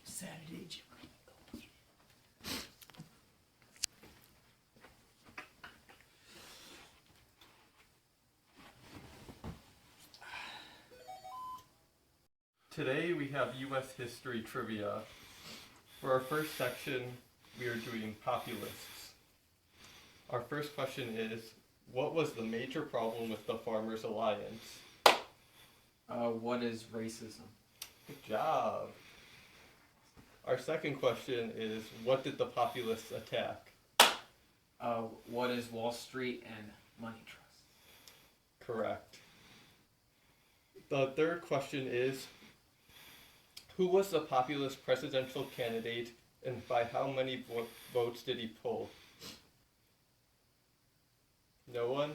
Saturday Jim. Today we have U.S. history trivia. For our first section, we are doing populists. Our first question is, what was the major problem with the Farmers Alliance? What is racism? Good job. Our second question is, what did the populists attack? What is Wall Street and money trust? Correct. The third question is, who was the populist presidential candidate and by how many votes did he pull? No one?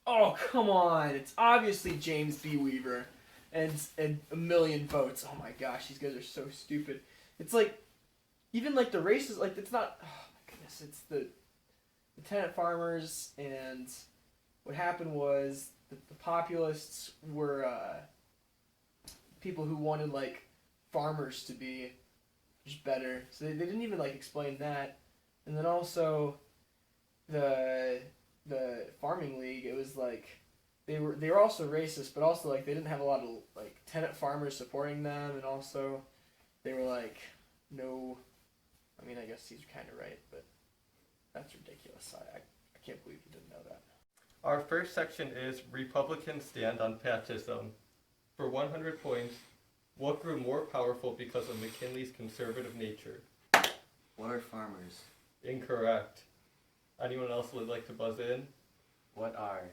Oh, come on. It's obviously James B. Weaver. And a million votes. Oh my gosh, these guys are so stupid. It's like, even like the races, like it's not, oh my goodness, it's the tenant farmers, and what happened was the populists were people who wanted like farmers to be just better. So they didn't even like explain that. And then also the farming league, it was like they were also racist, but also like they didn't have a lot of like tenant farmers supporting them, and also they were like no, I mean I guess he's kind of right, but that's ridiculous. I can't believe you didn't know that. Our first section is Republicans stand on Patism. For 100 points, what grew more powerful because of McKinley's conservative nature? What are farmers? Incorrect. Anyone else would like to buzz in? What are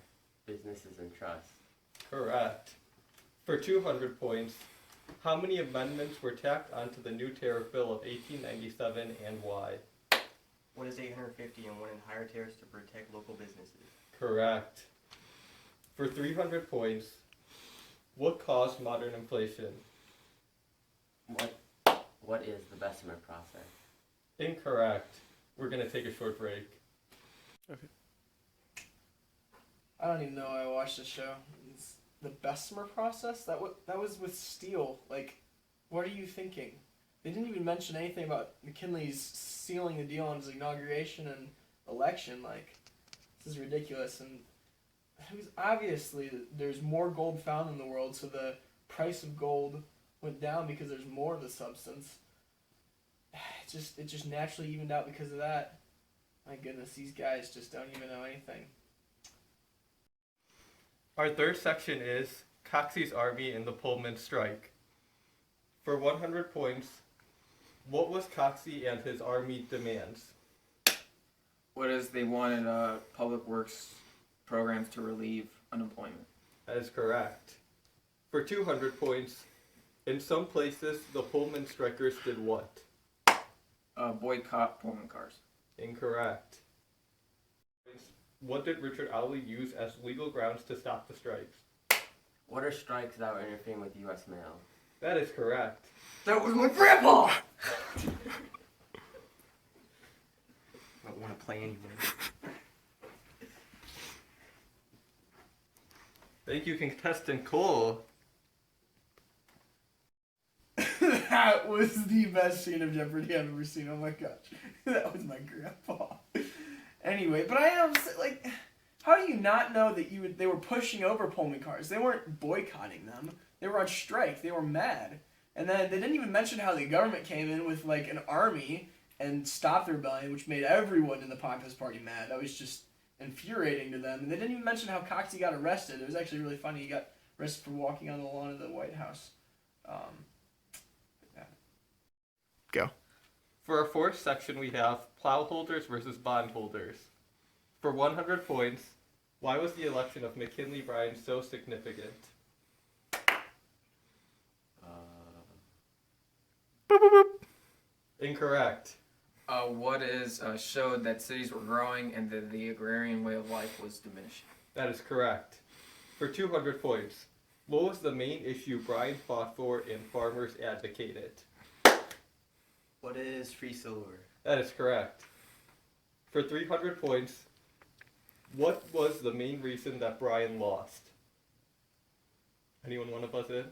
businesses and trusts? Correct. For 200 points, how many amendments were tacked onto the new tariff bill of 1897 and why? What is 850 and when in higher tariffs to protect local businesses? Correct. For 300 points, what caused modern inflation? What is the Bessemer process? Incorrect. We're going to take a short break. I don't even know I watched the show. It's the Bessemer process? That was with steel. Like, what are you thinking? They didn't even mention anything about McKinley's sealing the deal on his inauguration and election. Like, this is ridiculous. And it was obviously there's more gold found in the world, so the price of gold went down because there's more of the substance. It just naturally evened out because of that. My goodness, these guys just don't even know anything. Our third section is Coxey's Army and the Pullman Strike. For 100 points, what was Coxey and his army demands? What is they wanted public works programs to relieve unemployment? That is correct. For 200 points, in some places, the Pullman strikers did what? Boycott Pullman cars. Incorrect. What did Richard Alley use as legal grounds to stop the strikes? What are strikes that were interfering with U.S. mail? That is correct. That was my grandpa! Don't want to play anymore. Thank you, contestant Cole. That was the best scene of Jeopardy I've ever seen. Oh my gosh. That was my grandpa. Anyway, but I am like, how do you not know that they were pushing over Pullman cars? They weren't boycotting them. They were on strike. They were mad. And then they didn't even mention how the government came in with like an army and stopped the rebellion, which made everyone in the Populist Party mad. That was just infuriating to them. And they didn't even mention how Coxey got arrested. It was actually really funny. He got arrested for walking on the lawn of the White House. Yeah. Go. For our fourth section, we have plowholders versus bondholders. For 100 points, why was the election of McKinley Bryan so significant? Incorrect. What is showed that cities were growing and that the agrarian way of life was diminishing? That is correct. For 200 points, what was the main issue Bryan fought for and farmers advocated? What is free silver? That is correct. For 300 points, what was the main reason that Bryan lost? Anyone want to buzz in?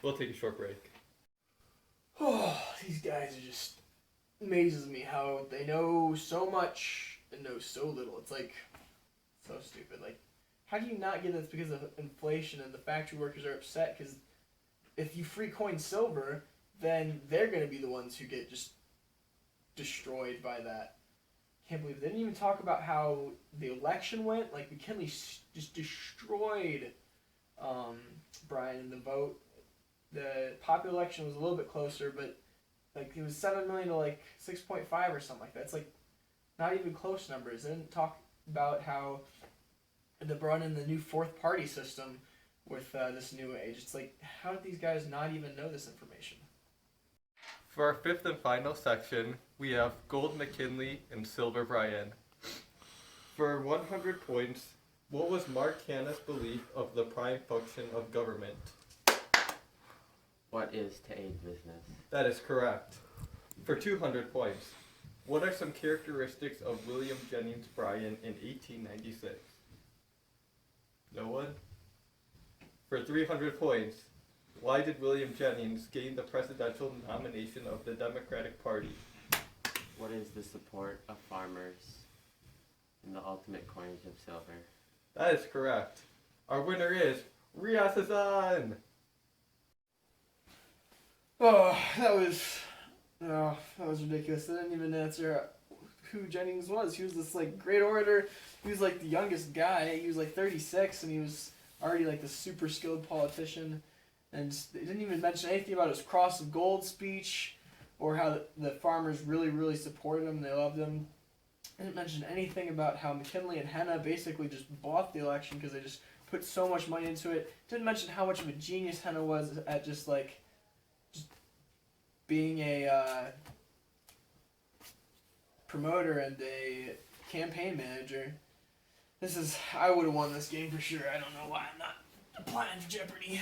We'll take a short break. Oh, these guys are just amazes me how they know so much and know so little. It's like so stupid. Like, how do you not get this because of inflation and the factory workers are upset because if you free coin silver, then they're gonna be the ones who get just destroyed by that. Can't believe they didn't even talk about how the election went. Like McKinley just destroyed Bryan in the vote. The popular election was a little bit closer, but like it was 7 million to like 6.5 or something like that. It's like not even close numbers. They didn't talk about how they brought in the new fourth party system with this new age. It's like, how did these guys not even know this information? For our fifth and final section, we have gold McKinley and silver Bryan. For 100 points, what was Mark Hanna's belief of the prime function of government? What is to aid business? That is correct. For 200 points, what are some characteristics of William Jennings Bryan in 1896? No one? For 300 points, why did William Jennings gain the presidential nomination of the Democratic Party? What is the support of farmers in the ultimate coinage of silver? That is correct. Our winner is Riaz Hassan! Oh, that was ridiculous. They didn't even answer who Jennings was. He was this like great orator. He was like the youngest guy. He was like 36, and he was already like the super skilled politician. And they didn't even mention anything about his Cross of Gold speech, or how the farmers really, really supported him. They loved him. They didn't mention anything about how McKinley and Hanna basically just bought the election because they just put so much money into it. Didn't mention how much of a genius Hanna was at just being a promoter and a campaign manager. I would have won this game for sure. I don't know why I'm not applying for Jeopardy.